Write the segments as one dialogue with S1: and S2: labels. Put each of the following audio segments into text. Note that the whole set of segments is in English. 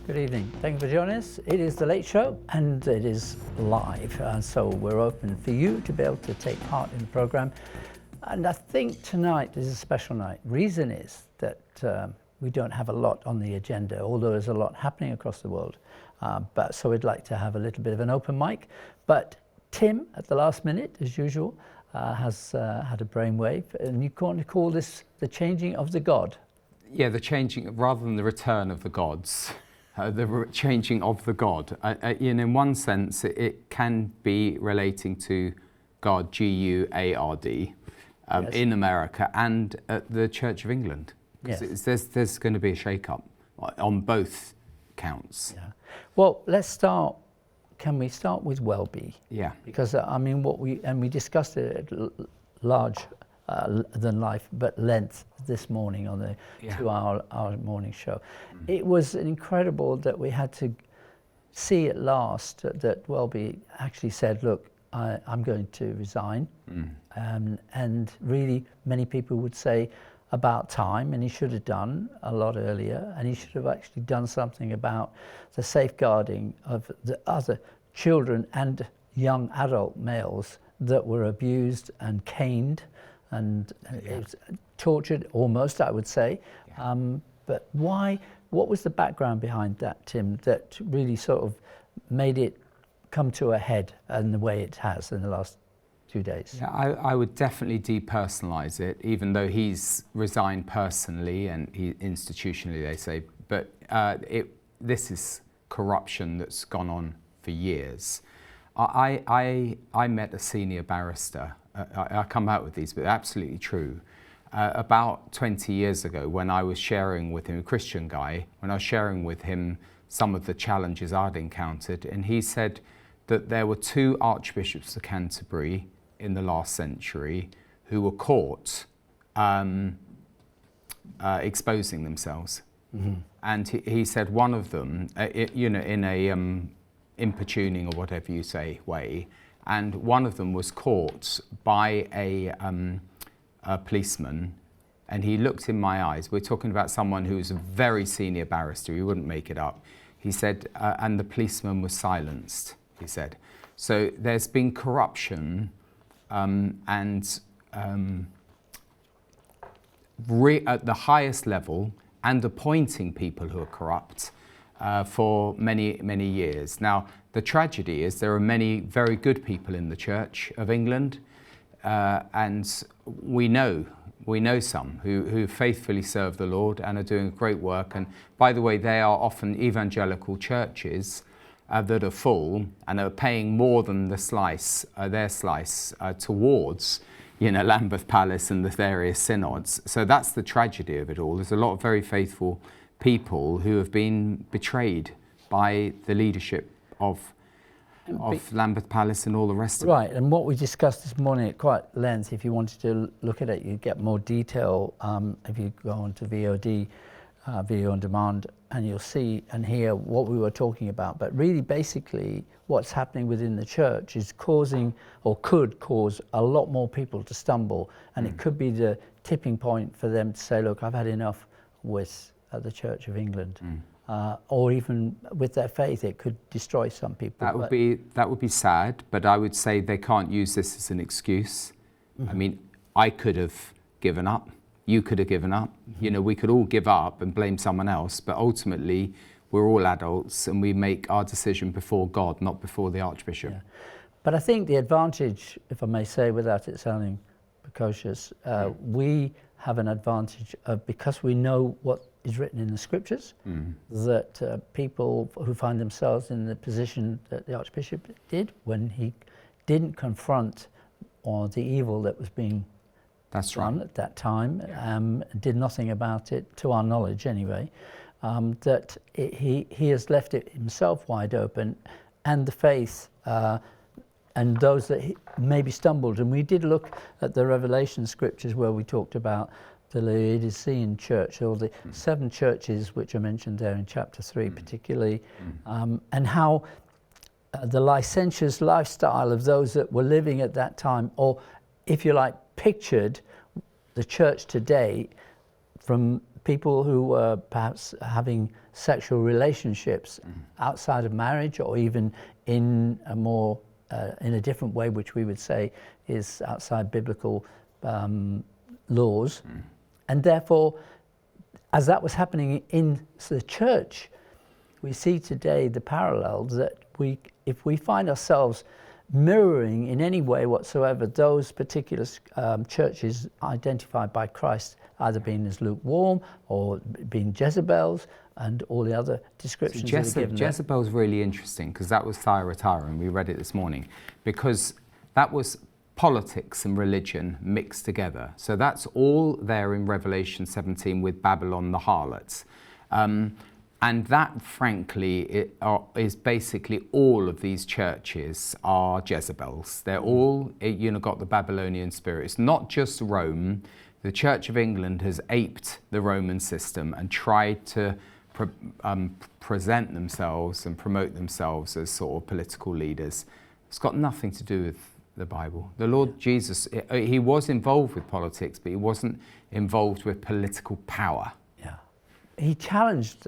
S1: Good evening. Thank you for joining us. It is The Late Show and it is live. So we're open for you to be able to take part in the programme. And I think tonight is a special night. Reason is that we don't have a lot on the agenda, although there's a lot happening across the world. So we'd like to have a little bit of an open mic. But Tim, at the last minute, as usual, has had a brainwave. And you can't call this the changing of the God.
S2: Yeah, the changing, rather than the return of the gods. The changing of the God. In one sense, it can be relating to God, G-U-A-R-D, yes, in America and at the Church of England. Yes. There's going to be a shake-up on both counts. Yeah.
S1: Well, let's start. Can we start with Welby?
S2: Yeah.
S1: Because, I mean, we discussed it at large than life, but length this morning on the 2-hour morning show. It was incredible that we had to see at last that Welby actually said, look, I'm going to resign. And really many people would say about time, and he should have done a lot earlier, and he should have actually done something about the safeguarding of the other children and young adult males that were abused and caned and it was tortured almost, I would say. But why? What was the background behind that, Tim, that really sort of made it come to a head in the way it has in the last 2 days?
S2: Yeah, I would definitely depersonalise it, even though he's resigned personally and institutionally, they say. But this is corruption that's gone on for years. I met a senior barrister. I come out with these, but they're absolutely true. About 20 years ago, when I was sharing with him, a Christian guy, when I was sharing with him some of the challenges I'd encountered, and he said that there were 2 archbishops of Canterbury in the last century who were caught exposing themselves. And he said one of them, in a importuning or whatever you say way, and one of them was caught by a policeman, and he looked in my eyes. We're talking about someone who was a very senior barrister, he wouldn't make it up. He said, and the policeman was silenced, he said. So there's been corruption at the highest level, and appointing people who are corrupt for many, many years. Now, the tragedy is there are many very good people in the Church of England, and we know some who faithfully serve the Lord and are doing great work. And by the way, they are often evangelical churches that are full and are paying more than their slice towards Lambeth Palace and the various synods. So that's the tragedy of it all. There's a lot of very faithful people who have been betrayed by the leadership of Lambeth Palace and all the rest of it.
S1: Right, and what we discussed this morning at quite length, if you wanted to look at it, you get more detail if you go on to VOD, Video on Demand, and you'll see and hear what we were talking about. But really, basically, what's happening within the church is causing, or could cause, a lot more people to stumble, and it could be the tipping point for them to say, look, I've had enough with the Church of England. Or even with their faith, it could destroy some people.
S2: That would be sad, but I would say they can't use this as an excuse. I mean, I could have given up. You could have given up. We could all give up and blame someone else, but ultimately we're all adults and we make our decision before God, not before the Archbishop. Yeah.
S1: But I think the advantage, if I may say without it sounding precocious, we have an advantage because we know what is written in the scriptures, that people who find themselves in the position that the Archbishop did when he didn't confront the evil that was being done at that time, did nothing about it, to our knowledge anyway, that he has left it himself wide open, and the faith and those that maybe stumbled. And we did look at the Revelation scriptures where we talked about the Laodicean church, or the 7 churches which are mentioned there in chapter 3 particularly, and how the licentious lifestyle of those that were living at that time, or if you like, pictured the church today, from people who were perhaps having sexual relationships outside of marriage, or even in a more in a different way, which we would say is outside biblical laws. And therefore, as that was happening in the church, we see today the parallels that if we find ourselves mirroring in any way whatsoever those particular churches identified by Christ, either being as lukewarm or being Jezebels and all the other descriptions that are given.
S2: Jezebel's really interesting, because that was Thyatira, and we read it this morning, because that was politics and religion mixed together. So that's all there in Revelation 17 with Babylon the harlots. And that, frankly, is basically all of these churches are Jezebels. They're all, got the Babylonian spirit. It's not just Rome. The Church of England has aped the Roman system and tried to present themselves and promote themselves as sort of political leaders. It's got nothing to do with the Bible. The Lord Jesus, he was involved with politics, but he wasn't involved with political power.
S1: Yeah. He challenged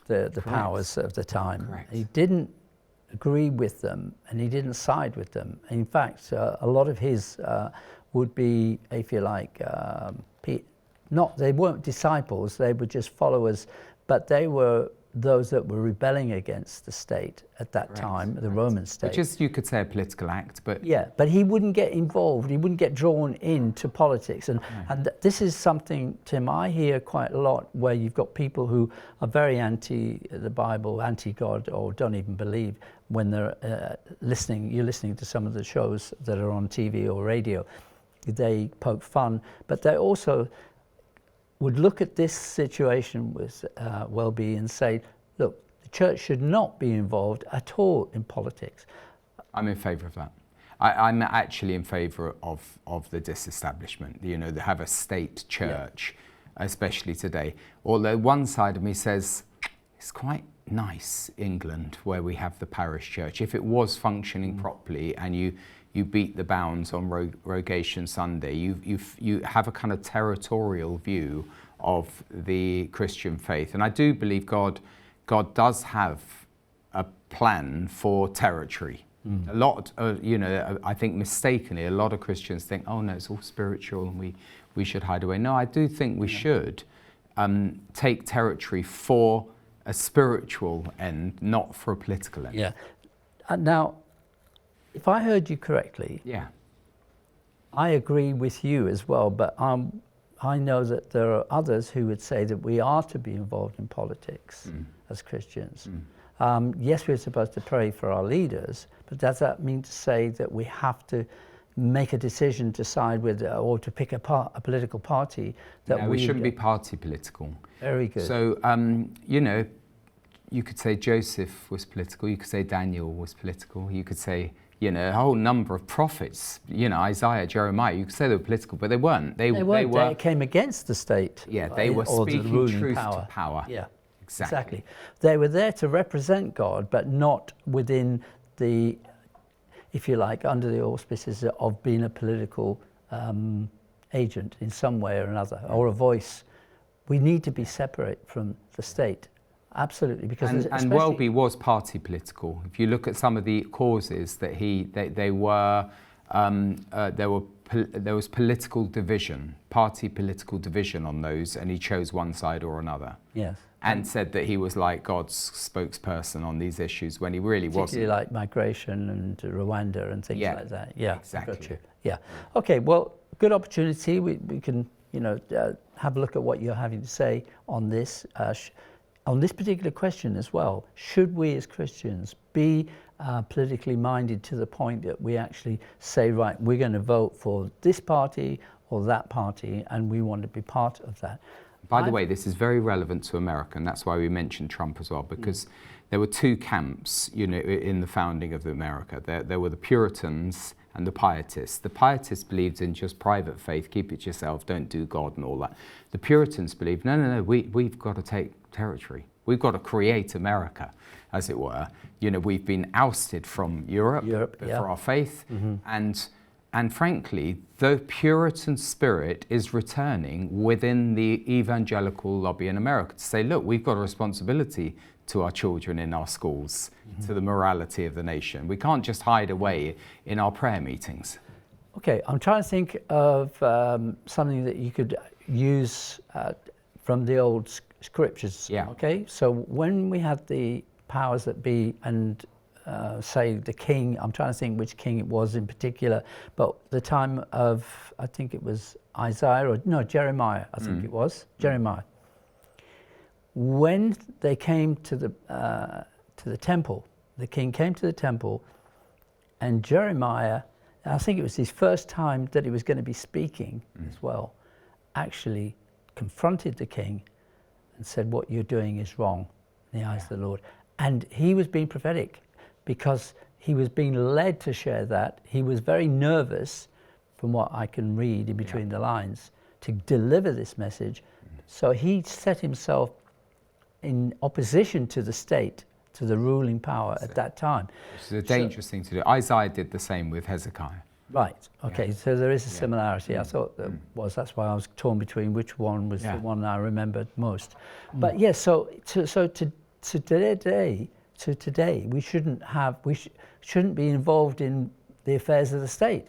S1: the powers of the time.
S2: Correct.
S1: He didn't agree with them, and he didn't side with them. In fact, a lot of his would be, if you like, they weren't disciples, they were just followers, but they were those that were rebelling against the state at that time, the Roman state.
S2: Which is, you could say, a political act, but...
S1: Yeah, but he wouldn't get involved, he wouldn't get drawn into politics. And this is something, Tim, I hear quite a lot, where you've got people who are very anti the Bible, anti-God, or don't even believe when they're you're listening to some of the shows that are on TV or radio. They poke fun, but they also would look at this situation with Welby and say, look, the church should not be involved at all in politics.
S2: I'm in favour of that. I'm actually in favour of the disestablishment, to have a state church, especially today. Although one side of me says, it's quite nice, England, where we have the parish church. If it was functioning properly and you beat the bounds on Rogation Sunday, you have a kind of territorial view of the Christian faith. And I do believe God does have a plan for territory. A lot, I think mistakenly, a lot of Christians think, oh no, it's all spiritual and we should hide away. No, I do think we should take territory for a spiritual end, not for a political end.
S1: Yeah. Now, if I heard you correctly, I agree with you as well, but I know that there are others who would say that we are to be involved in politics as Christians. Yes, we're supposed to pray for our leaders, but does that mean to say that we have to make a decision to side with or to pick a political party? That
S2: we shouldn't be party political.
S1: Very good.
S2: So, you could say Joseph was political, you could say Daniel was political, you could say, a whole number of prophets, Isaiah, Jeremiah, you could say they were political, but they weren't. They
S1: came against the state.
S2: Yeah, they were speaking truth to power.
S1: Yeah, exactly. They were there to represent God, but not within the, if you like, under the auspices of being a political agent in some way or another, or a voice. We need to be separate from the state. Absolutely, because
S2: and Welby was party political. If you look at some of the causes that there was political division, party political division on those, and he chose one side or another.
S1: Yes,
S2: and said that he was like God's spokesperson on these issues when he really wasn't.
S1: Particularly like migration and Rwanda and things like that. Yeah,
S2: exactly.
S1: Got you. Yeah. Okay. Well, good opportunity. We can have a look at what you're having to say on this. On this particular question as well, should we as Christians be politically minded to the point that we actually say, right, we're going to vote for this party or that party, and we want to be part of that?
S2: By the way, this is very relevant to America, and that's why we mentioned Trump as well, because there were two camps, in the founding of America. There were the Puritans and the Pietists. The Pietists believed in just private faith, keep it to yourself, don't do God and all that. The Puritans believed, no, we've got to take territory. We've got to create America, as it were. We've been ousted from Europe for our faith, and And frankly, the Puritan spirit is returning within the evangelical lobby in America to say, look, we've got a responsibility to our children in our schools, to the morality of the nation. We can't just hide away in our prayer meetings.
S1: Okay, I'm trying to think of something that you could use from the old scriptures.
S2: Yeah.
S1: Okay, so when we had the powers that be and say the king, I'm trying to think which king it was in particular, but the time of, I think it was Isaiah, or no, Jeremiah, I think it was, Jeremiah. When they came to the temple, the king came to the temple, and Jeremiah, I think it was his first time that he was going to be speaking as well, actually confronted the king and said, what you're doing is wrong in the eyes of the Lord. And he was being prophetic because he was being led to share that. He was very nervous, from what I can read in between the lines, to deliver this message. So he set himself in opposition to the state, to the ruling power at that time.
S2: Which is a dangerous thing to do. Isaiah did the same with Hezekiah.
S1: Right, okay, so there is a similarity. I thought there was, that's why I was torn between which one was the one I remembered most. But yes, so today, we shouldn't be involved in the affairs of the state,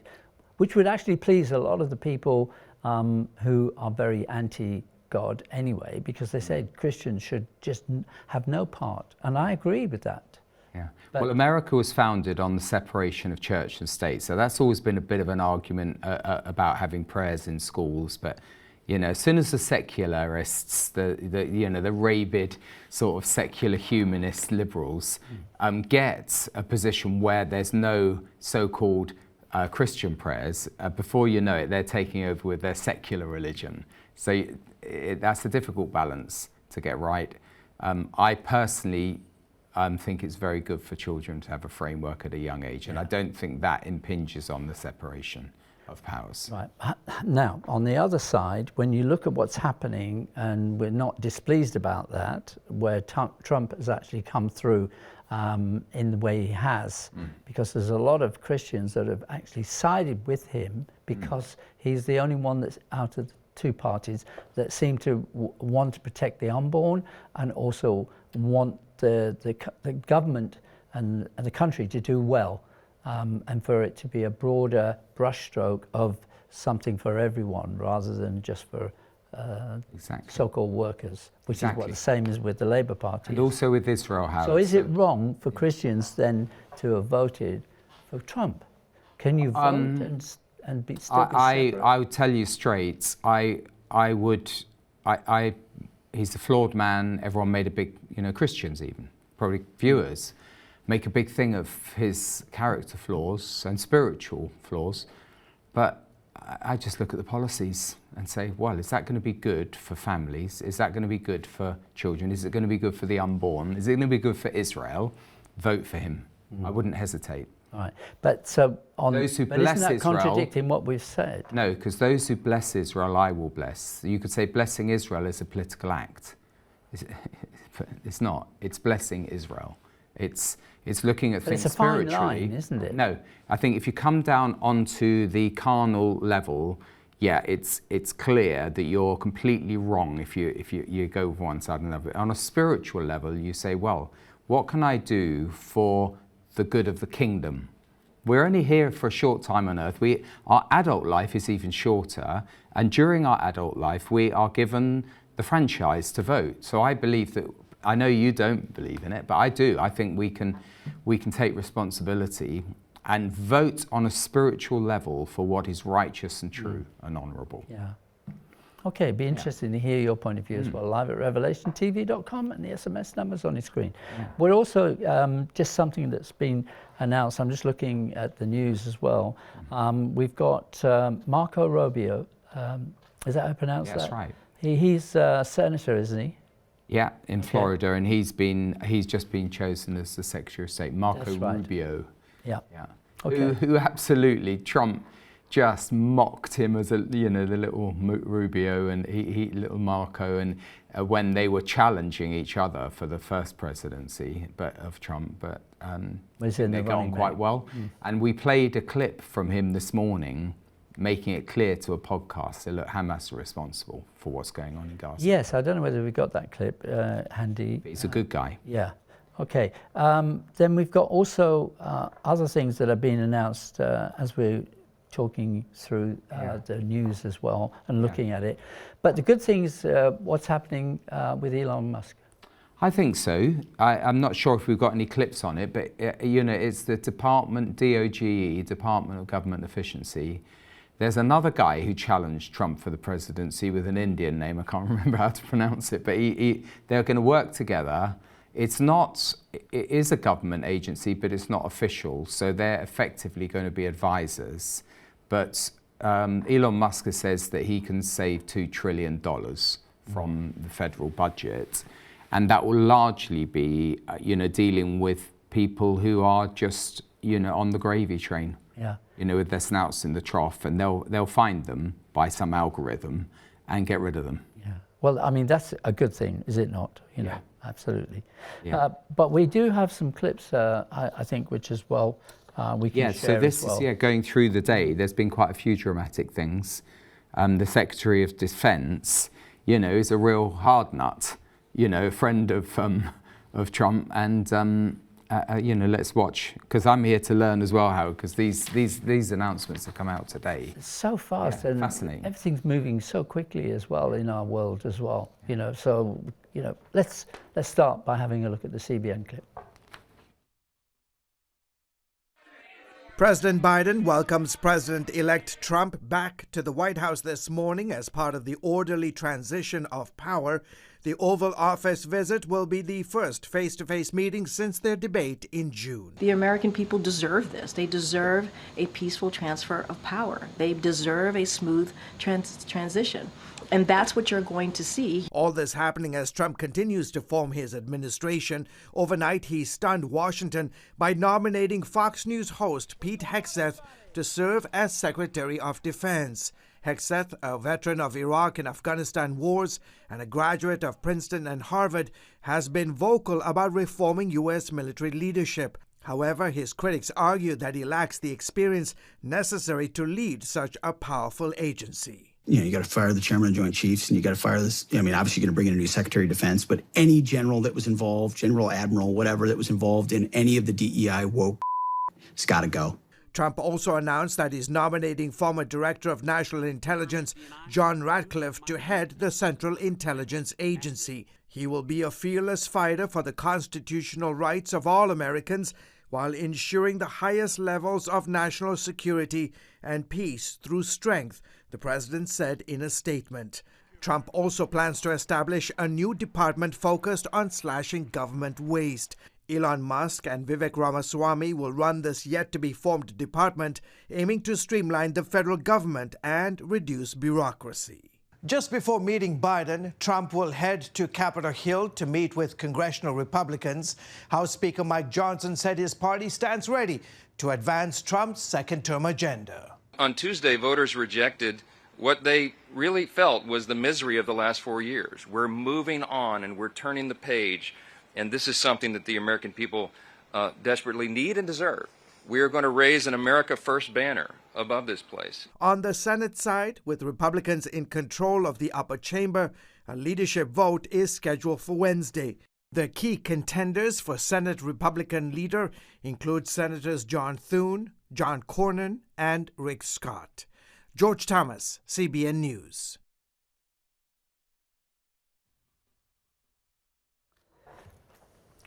S1: which would actually please a lot of the people who are very anti-God anyway, because they said Christians should just have no part, and I agree with that.
S2: Yeah. Well, America was founded on the separation of church and state, so that's always been a bit of an argument about having prayers in schools. But you know, as soon as the secularists, the rabid sort of secular humanist liberals, get a position where there's no so-called Christian prayers, before you know it, they're taking over with their secular religion. So that's a difficult balance to get right. I personally think it's very good for children to have a framework at a young age, and I don't think that impinges on the separation of powers.
S1: Right. Now, on the other side, when you look at what's happening, and we're not displeased about that, where Trump has actually come through in the way he has, because there's a lot of Christians that have actually sided with him because he's the only one that's out of the two parties that seem to want to protect the unborn and also want the government and the country to do well, and for it to be a broader brushstroke of something for everyone rather than just for so-called workers, which is what the same is with the Labour Party.
S2: And also with Israel, Howard.
S1: So is it wrong for Christians then to have voted for Trump? Can you vote and be still be separate?
S2: I would tell you straight, he's a flawed man. Everyone made a big, Christians even, probably viewers, make a big thing of his character flaws and spiritual flaws. But I just look at the policies and say, well, is that going to be good for families? Is that going to be good for children? Is it going to be good for the unborn? Is it going to be good for Israel? Vote for him. I wouldn't hesitate.
S1: Right, but so
S2: those who
S1: but
S2: bless
S1: isn't that
S2: Israel,
S1: contradicting what we've said?
S2: No, because those who bless Israel, I will bless. You could say blessing Israel is a political act. It's not. It's blessing Israel. It's looking at things spiritually.
S1: It's a fine line, isn't it?
S2: No, I think if you come down onto the carnal level, it's clear that you're completely wrong if you go with one side and another. On a spiritual level, you say, well, what can I do for the good of the kingdom? We're only here for a short time on earth. Our adult life is even shorter, and during our adult life, we are given the franchise to vote. So I believe that, I know you don't believe in it, but I do. I think we can take responsibility and vote on a spiritual level for what is righteous and true and honourable.
S1: Yeah. Okay, it'd be interesting to hear your point of view as well, live at revelationtv.com, and the SMS number's on your screen. We're also, just something that's been announced, I'm just looking at the news as well. We've got Marco Rubio, is that how I pronounce that?
S2: That's right.
S1: He's a senator, isn't he?
S2: Yeah, in Florida, and he's just been chosen as the Secretary of State, Marco Rubio.
S1: Yeah.
S2: Okay. Who absolutely, Trump just mocked him as the little Rubio and little Marco, and when they were challenging each other for the first presidency of Trump, but they got on quite well. And we played a clip from him this morning, making it clear to a podcast, so look, Hamas are responsible for what's going on in Gaza.
S1: Yes, I don't know whether we got that clip handy.
S2: But he's a good guy.
S1: Yeah. Okay. Then we've got also other things that are being announced as we're talking through the news as well and looking at it. But the good thing is what's happening with Elon Musk.
S2: I think so. I'm not sure if we've got any clips on it, but it's the DOGE, Department of Government Efficiency. There's another guy who challenged Trump for the presidency with an Indian name. I can't remember how to pronounce it, but they're going to work together. It is a government agency, but it's not official. So they're effectively going to be advisors. But Elon Musk says that he can save $2 trillion from the federal budget. And that will largely be, dealing with people who are just, on the gravy train.
S1: Yeah.
S2: With their snouts in the trough, and they'll find them by some algorithm and get rid of them.
S1: Yeah. Well, I mean, that's a good thing, is it not?
S2: Yeah.
S1: Absolutely.
S2: Yeah.
S1: But we do have some clips, I think, which as well we can share.
S2: So this
S1: as well.
S2: is going through the day. There's been quite a few dramatic things. The Secretary of Defense, is a real hard nut. A friend of Trump, and let's watch, because I'm here to learn as well, Howard, because these announcements have come out today.
S1: It's so fast, and
S2: fascinating.
S1: Everything's moving so quickly as well in our world as well. So let's start by having a look at the CBN clip.
S3: President Biden welcomes President-elect Trump back to the White House this morning as part of the orderly transition of power. The Oval Office visit will be the first face-to-face meeting since their debate in June.
S4: The American people deserve this. They deserve a peaceful transfer of power. They deserve a smooth transition. And that's what you're going to see.
S3: All this happening as Trump continues to form his administration. Overnight, he stunned Washington by nominating Fox News host Pete Hegseth to serve as Secretary of Defense. Hegseth, a veteran of Iraq and Afghanistan wars and a graduate of Princeton and Harvard, has been vocal about reforming U.S. military leadership. However, his critics argue that he lacks the experience necessary to lead such a powerful agency.
S5: You got to fire the chairman of Joint Chiefs, and you got to fire this. Obviously you're going to bring in a new Secretary of Defense, but any general that was involved, general, admiral, whatever, that was involved in any of the DEI woke, it's got to go.
S3: Trump also announced that he's nominating former Director of National Intelligence John Ratcliffe to head the Central Intelligence Agency. He will be a fearless fighter for the constitutional rights of all Americans while ensuring the highest levels of national security and peace through strength, the president said in a statement. Trump also plans to establish a new department focused on slashing government waste. Elon Musk and Vivek Ramaswamy will run this yet-to-be-formed department, aiming to streamline the federal government and reduce bureaucracy. Just before meeting Biden, Trump will head to Capitol Hill to meet with congressional Republicans. House Speaker Mike Johnson said his party stands ready to advance Trump's second-term agenda.
S6: On Tuesday, voters rejected what they really felt was the misery of the last 4 years. We're moving on and we're turning the page. And this is something that the American people desperately need and deserve. We are going to raise an America First banner above this place.
S3: On the Senate side, with Republicans in control of the upper chamber, a leadership vote is scheduled for Wednesday. The key contenders for Senate Republican leader include Senators John Thune, John Cornyn, and Rick Scott. George Thomas, CBN News.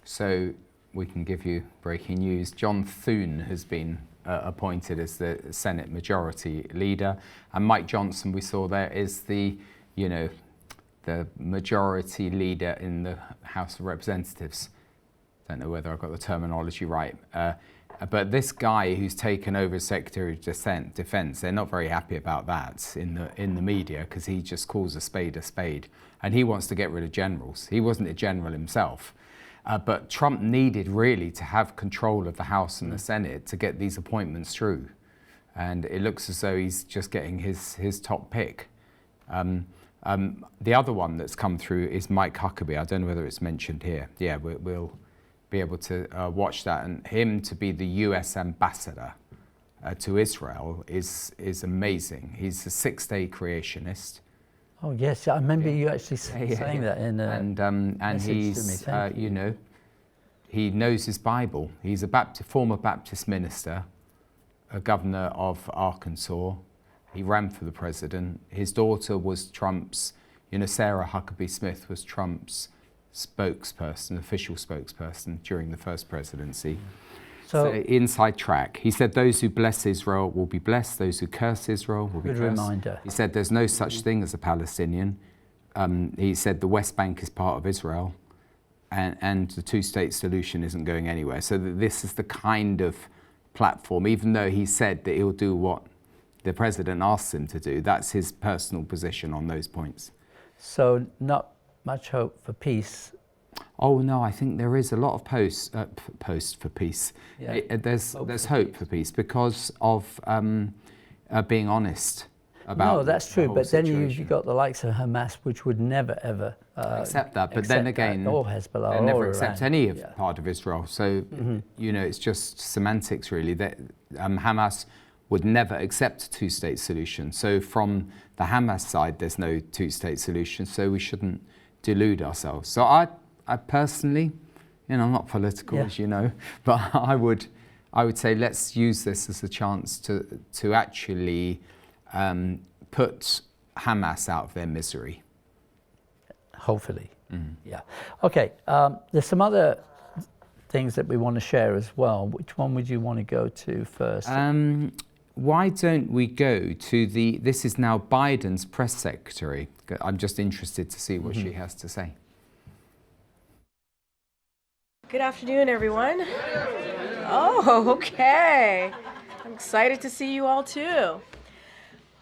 S2: So we can give you breaking news. John Thune has been appointed as the Senate Majority Leader, and Mike Johnson, we saw there, is the Majority Leader in the House of Representatives. Don't know whether I've got the terminology right, but this guy who's taken over as Secretary of Defense, they're not very happy about that in the media, because he just calls a spade, and he wants to get rid of generals. He wasn't a general himself. But Trump needed really to have control of the House and the Senate to get these appointments through. and it looks as though he's just getting his top pick. The other one that's come through is Mike Huckabee. I don't know whether it's mentioned here. Yeah, we'll be able to watch that, and him to be the US ambassador to Israel is amazing. He's a 6-day creationist.
S1: Oh yes, I remember you actually saying that in
S2: and he's you know, he knows his Bible. He's a former Baptist minister, a governor of Arkansas. He ran for the president. His daughter was Trump's, you know, Sarah Huckabee Smith was Trump's spokesperson, official spokesperson during the first presidency. So inside track. He said those who bless Israel will be blessed, those who curse Israel will be cursed. Good
S1: reminder.
S2: He said there's no such thing as a Palestinian. He said the West Bank is part of Israel, and the two-state solution isn't going anywhere. So this is the kind of platform, even though he said that he'll do what the president asks him to do, that's his personal position on those points.
S1: So not much hope for peace.
S2: Oh no, I think there is a lot of post for peace.
S1: Yeah.
S2: There's hope for peace because of being honest about.
S1: No, that's true. But
S2: situation.
S1: then you've got the likes of Hamas, which would never ever
S2: accept that. But then again,
S1: or Hezbollah,
S2: they never
S1: or
S2: accept
S1: Iran.
S2: any part of Israel. So you know, it's just semantics really. That Hamas would never accept a two-state solution. So from the Hamas side, there's no two-state solution. So we shouldn't delude ourselves. So I personally, you know, I'm not political, as you know, but I would say let's use this as a chance to actually put Hamas out of their misery.
S1: Hopefully, yeah. Okay, there's some other things that we want to share as well. Which one would you want to go to first?
S2: Why don't we go to this is now Biden's press secretary. I'm just interested to see what she has to say.
S4: Good afternoon, everyone. Oh, okay. I'm excited to see you all too.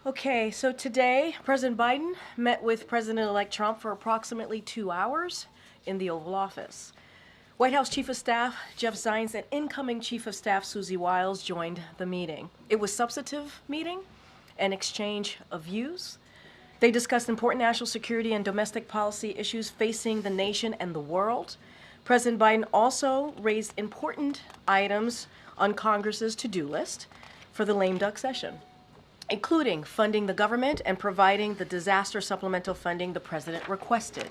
S4: Okay, so today, President Biden met with President-elect Trump for approximately 2 hours in the Oval Office. White House Chief of Staff Jeff Zients and incoming Chief of Staff Susie Wiles joined the meeting. It was a substantive meeting, an exchange of views. They discussed important national security and domestic policy issues facing the nation and the world. President Biden also raised important items on Congress's to-do list for the lame duck session, including funding the government and providing the disaster supplemental funding the president requested.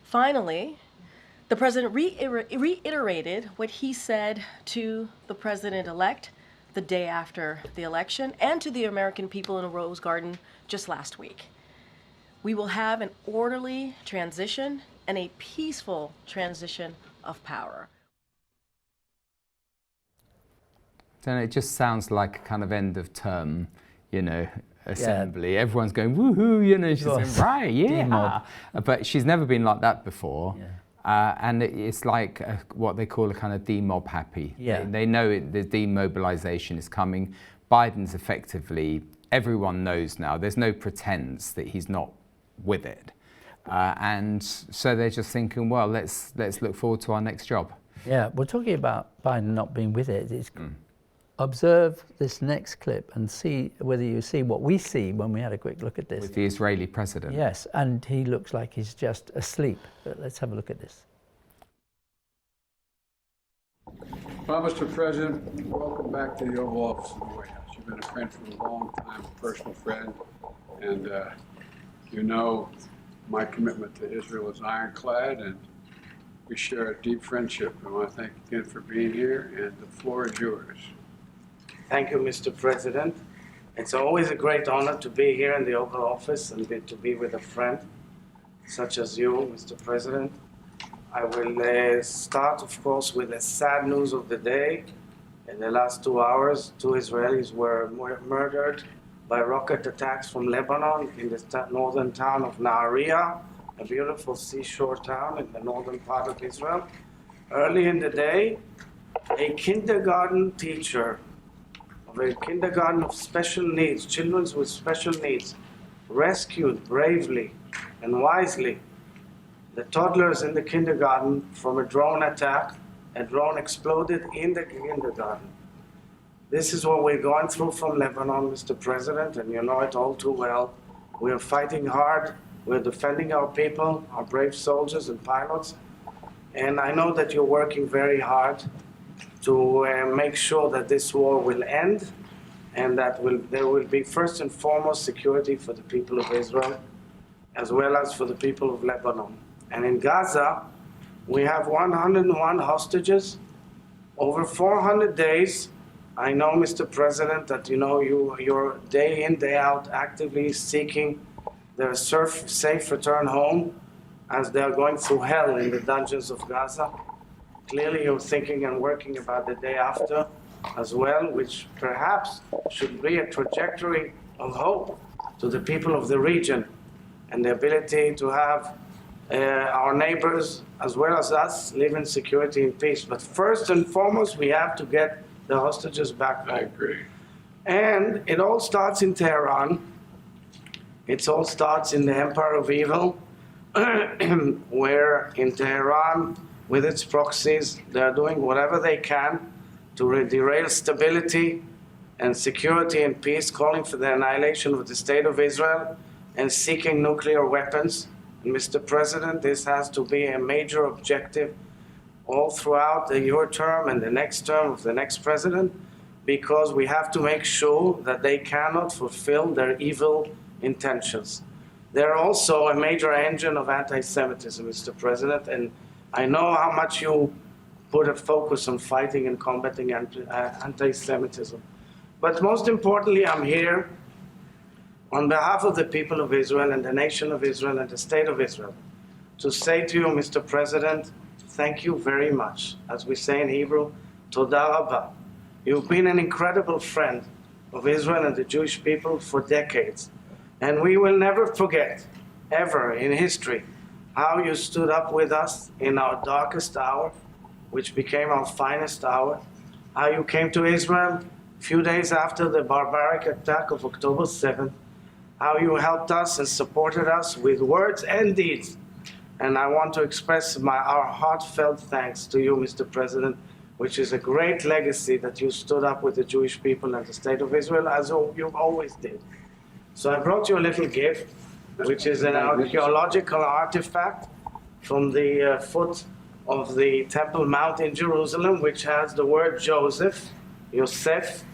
S4: Finally, the president reiterated what he said to the president-elect the day after the election and to the American people in a Rose Garden just last week. We will have an orderly transition and a peaceful transition of power.
S2: Then it just sounds like a kind of end of term, you know, assembly. Yeah. Everyone's going woohoo, you know. She's saying right, yeah. But she's never been like that before. Yeah. And it's like what they call a kind of demob happy. Yeah. They know the demobilization is coming. Biden's effectively, everyone knows now, there's no pretense that he's not with it. And so they're just thinking, well, let's look forward to our next job.
S1: Yeah, we're talking about Biden not being with it. It's observe this next clip and see whether you see what we see when we had a quick look at this.
S2: With the Israeli president.
S1: Yes, and he looks like he's just asleep. But let's have a look at this.
S7: Well, Mr. President, welcome back to the Oval Office of the White House. You've been a friend for a long time, a personal friend, and you know my commitment to Israel is ironclad, and we share a deep friendship. I want to thank you again for being here, and the floor is yours.
S8: Thank you, Mr. President. It's always a great honor to be here in the Oval Office and to be with a friend such as you, Mr. President. I will start, of course, with the sad news of the day. In the last 2 hours, 2 Israelis were murdered by rocket attacks from Lebanon in the northern town of Nahariya, a beautiful seashore town in the northern part of Israel. Early in the day, a kindergarten teacher of a kindergarten of special needs, children with special needs, rescued bravely and wisely the toddlers in the kindergarten from a drone attack. A drone exploded in the kindergarten. This is what we're going through from Lebanon, Mr. President, and you know it all too well. We're fighting hard. We're defending our people, our brave soldiers and pilots. And I know that you're working very hard to make sure that this war will end and that there will be first and foremost security for the people of Israel as well as for the people of Lebanon. And in Gaza, we have 101 hostages, over 400 days. I know, Mr. President, that you're day in, day out actively seeking their safe return home as they're going through hell in the dungeons of Gaza. Clearly, you're thinking and working about the day after as well, which perhaps should be a trajectory of hope to the people of the region and the ability to have our neighbors as well as us live in security and peace. But first and foremost, we have to get the hostages back home.
S7: I agree.
S8: And it all starts in Tehran. It all starts in the Empire of Evil, where in Tehran, with its proxies, they're doing whatever they can to derail stability and security and peace, calling for the annihilation of the State of Israel and seeking nuclear weapons. And Mr. President, this has to be a major objective all throughout your term and the next term of the next president, because we have to make sure that they cannot fulfill their evil intentions. They're also a major engine of anti-Semitism, Mr. President, and I know how much you put a focus on fighting and combating anti-Semitism. But most importantly, I'm here on behalf of the people of Israel and the nation of Israel and the state of Israel to say to you, Mr. President, thank you very much. As we say in Hebrew, Toda Rabba. You've been an incredible friend of Israel and the Jewish people for decades. And we will never forget, ever in history, how you stood up with us in our darkest hour, which became our finest hour, how you came to Israel a few days after the barbaric attack of October 7th, how you helped us and supported us with words and deeds. And I want to express our heartfelt thanks to you, Mr. President, which is a great legacy that you stood up with the Jewish people and the state of Israel, as you always did. So I brought you a little gift, which is an archaeological artifact from the foot of the Temple Mount in Jerusalem, which has the word Joseph, Yosef.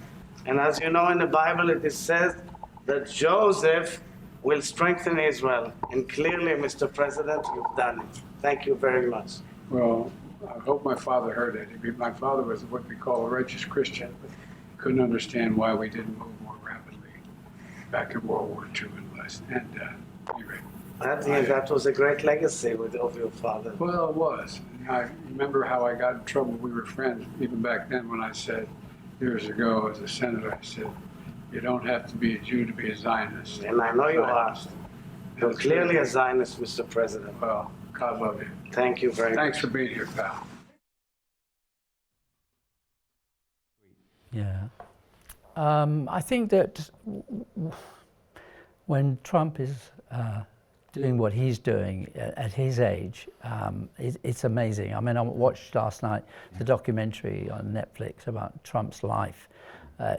S8: And as you know in the Bible, it is said that Joseph will strengthen Israel. And clearly, Mr. President, you've done it. Thank you very much.
S7: Well, I hope my father heard it. My father was what we call a righteous Christian, but couldn't understand why we didn't move more rapidly back in World War II and less. And anyway.
S8: That was a great legacy of your father.
S7: Well, it was. And I remember how I got in trouble. We were friends even back then when I said, years ago as a senator, I said, you don't have to be a Jew to be a Zionist.
S8: And I know you are. You're clearly a Zionist, Mr. President.
S7: Well, God love you.
S8: Thank you very much.
S7: Thanks for being here, pal.
S1: Yeah. I think that when Trump is doing what he's doing at his age, it's amazing. I mean, I watched last night the documentary on Netflix about Trump's life.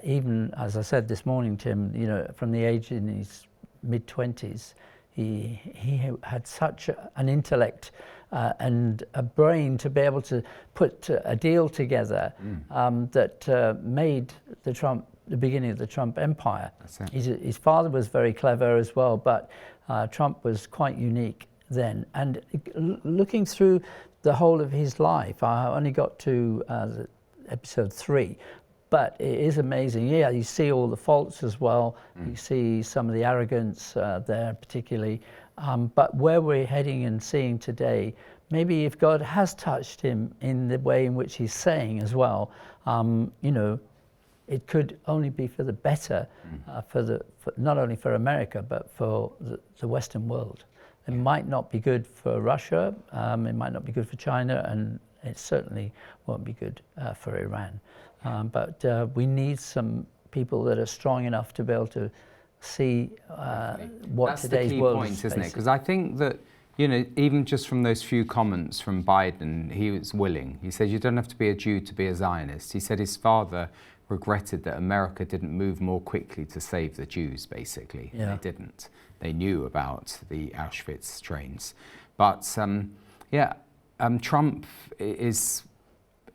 S1: Even, as I said this morning, Tim, you know, from the age in his mid-20s, he had such an intellect and a brain to be able to put a deal together that made the beginning of the Trump empire. His father was very clever as well, but Trump was quite unique then. And looking through the whole of his life, I only got to episode 3, but it is amazing. Yeah, you see all the faults as well. You see some of the arrogance there particularly. But where we're heading and seeing today, maybe if God has touched him in the way in which he's saying as well, you know, it could only be for the better, for not only for America, but for the Western world. It might not be good for Russia, it might not be good for China, and it certainly won't be good for Iran. But we need some people that are strong enough to be able to see what
S2: That's
S1: today's
S2: the key
S1: world
S2: point,
S1: is
S2: isn't it?
S1: facing.
S2: Because I think that, you know, even just from those few comments from Biden, he was willing. He said, you don't have to be a Jew to be a Zionist. He said his father regretted that America didn't move more quickly to save the Jews, basically.
S1: Yeah.
S2: They didn't. They knew about the Auschwitz trains. But Trump is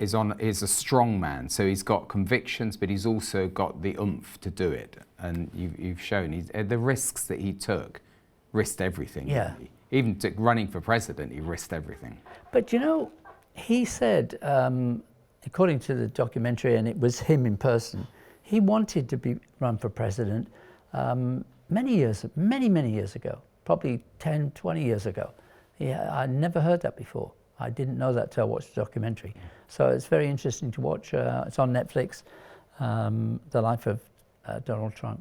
S2: a strong man, so he's got convictions, but he's also got the oomph to do it. And you've shown the risks that he took, risked everything.
S1: Yeah.
S2: Really. Even running for president, he risked everything.
S1: But you know, he said, according to the documentary, and it was him in person, he wanted to run for president many years ago, probably 10, 20 years ago. I never heard that before. I didn't know that till I watched the documentary. So it's very interesting to watch. It's on Netflix, The Life of Donald Trump.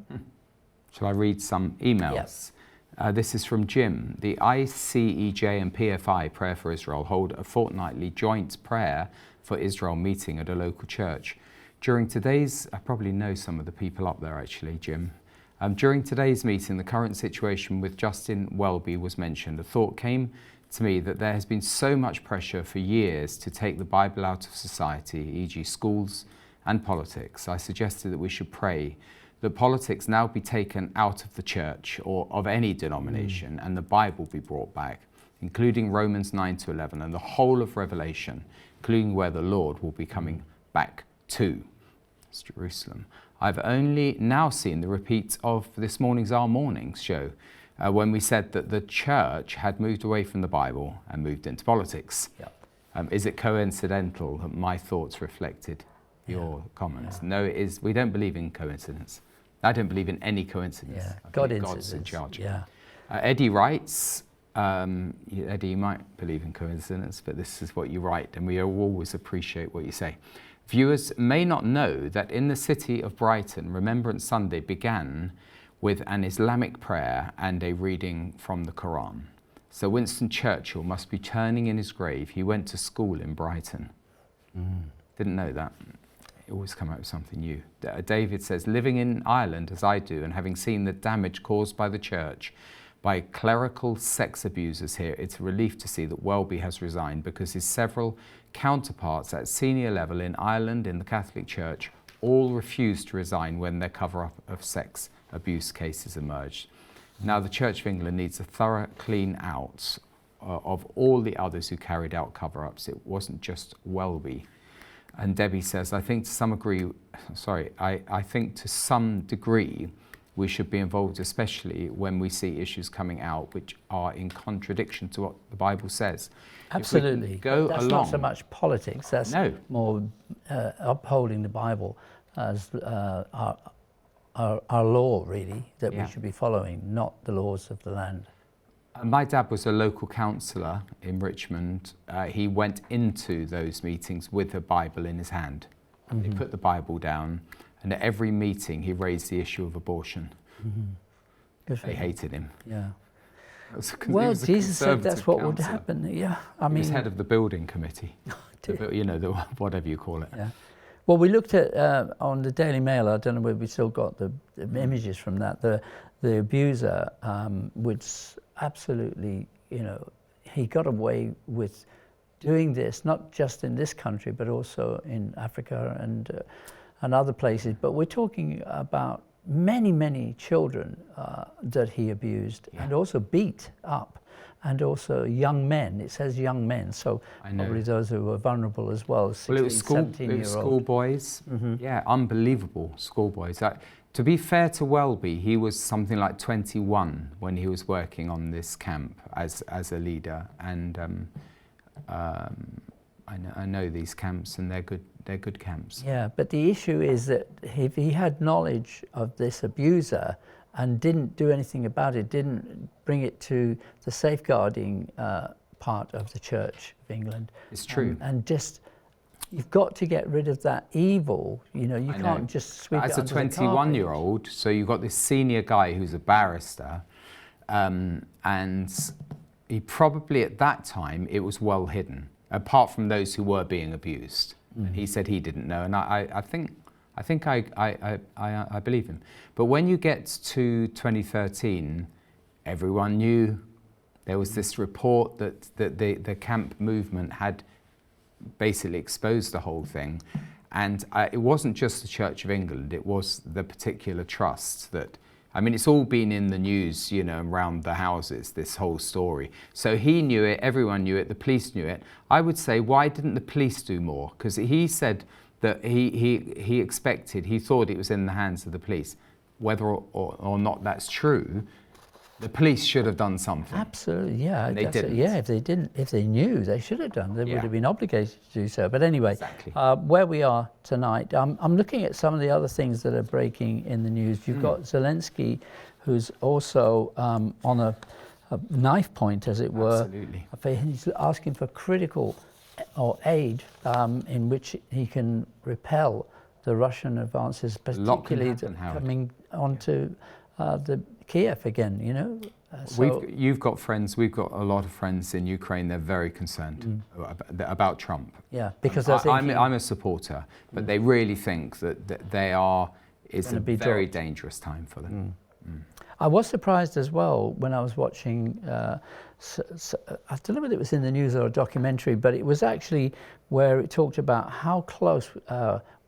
S2: Shall I read some emails?
S1: Yes.
S2: This is from Jim. The ICEJ and PFI, Prayer for Israel, hold a fortnightly joint prayer for Israel meeting at a local church. During today's, I probably know some of the people up there actually, Jim. During today's meeting, the current situation with Justin Welby was mentioned. A thought came to me that there has been so much pressure for years to take the Bible out of society, e.g. schools and politics. I suggested that we should pray that politics now be taken out of the church or of any denomination and the Bible be brought back, including Romans 9-11 and the whole of Revelation, including where the Lord will be coming back to. It's Jerusalem. I've only now seen the repeat of this morning's Our Mornings show when we said that the church had moved away from the Bible and moved into politics.
S1: Yeah.
S2: Is it coincidental that my thoughts reflected your comments? No, it is. We don't believe in coincidence. I don't believe in any coincidence.
S1: Yeah.
S2: God's in charge.
S1: Yeah.
S2: Eddie writes, Eddie, you might believe in coincidence, but this is what you write, and we always appreciate what you say. Viewers may not know that in the city of Brighton, Remembrance Sunday began with an Islamic prayer and a reading from the Quran. So Winston Churchill must be turning in his grave. He went to school in Brighton. Didn't know that. You always come up with something new. David says, living in Ireland as I do and having seen the damage caused by the church by clerical sex abusers here, it's a relief to see that Welby has resigned because his several counterparts at senior level in Ireland in the Catholic Church all refused to resign when their cover-up of sex abuse cases emerged. Now the Church of England needs a thorough clean out of all the others who carried out cover-ups. It wasn't just Welby. And Debbie says, I think to some degree we should be involved, especially when we see issues coming out which are in contradiction to what the Bible says.
S1: Absolutely. That's not so much politics, that's more upholding the Bible as our law, really, that we should be following, not the laws of the land.
S2: My dad was a local councillor in Richmond. He went into those meetings with a Bible in his hand. He put the Bible down, and at every meeting he raised the issue of abortion. They hated him.
S1: Yeah. Well, Jesus said that's what would happen. Yeah, I mean,
S2: he was head of the building committee. Whatever you call it.
S1: Yeah. Well, we looked at on the Daily Mail. I don't know whether we still got the images from that. The abuser, which absolutely, he got away with doing this, not just in this country, but also in Africa and other places. But we're talking about many children that he abused and also beat up, and also young men. It says young men, so probably those who were vulnerable as well. 16,
S2: well, it was
S1: 17-year-old.
S2: Schoolboys. Yeah, unbelievable schoolboys. To be fair to Welby, he was something like 21 when he was working on this camp as a leader, and I know these camps, and they're good camps.
S1: Yeah, but the issue is that if he had knowledge of this abuser and didn't do anything about it, didn't bring it to the safeguarding part of the Church of England.
S2: It's true.
S1: And just, you've got to get rid of that evil. You can't just sweep it under the carpet. As a
S2: 21-year-old, so you've got this senior guy who's a barrister, and he probably at that time, it was well hidden, apart from those who were being abused. And he said he didn't know, and I think I believe him. But when you get to 2013, everyone knew. There was this report that the camp movement had basically exposed the whole thing, And it wasn't just the Church of England, it was the particular trust that, I mean, it's all been in the news, you know, around the houses, this whole story. So he knew it, everyone knew it, the police knew it. I would say, why didn't the police do more? Because he said that he expected, he thought it was in the hands of the police. Whether or not that's true, the police should have done something.
S1: Absolutely, yeah.
S2: And they didn't.
S1: Yeah, if they knew, they should have done. They would have been obligated to do so. But anyway,
S2: Exactly.
S1: Where we are tonight, I'm looking at some of the other things that are breaking in the news. You've got Zelensky, who's also on a knife point, as it were.
S2: Absolutely.
S1: He's asking for critical or aid in which he can repel the Russian advances, particularly coming onto the Kiev again, you know.
S2: You've got friends, we've got a lot of friends in Ukraine, they're very concerned about Trump.
S1: Yeah, because
S2: I'm a supporter, but they really think that it's a very dangerous time for them.
S1: I was surprised as well when I was watching, I don't know whether it was in the news or a documentary, but it was actually where it talked about how close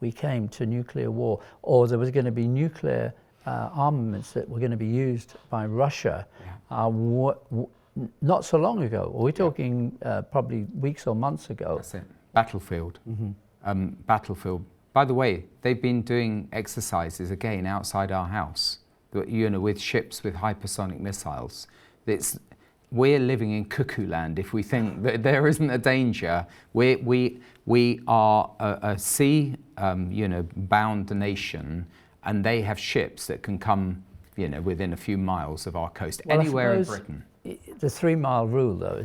S1: we came to nuclear war, or there was going to be nuclear armaments that were going to be used by Russia not so long ago. We're talking probably weeks or months ago.
S2: That's it. Battlefield. Battlefield. By the way, they've been doing exercises again outside our house, you know, with ships with hypersonic missiles. We're living in cuckoo land if we think that there isn't a danger. We are a sea, you know, bound nation, and they have ships that can come, you know, within a few miles of our coast, anywhere in Britain.
S1: The 3 mile rule, though,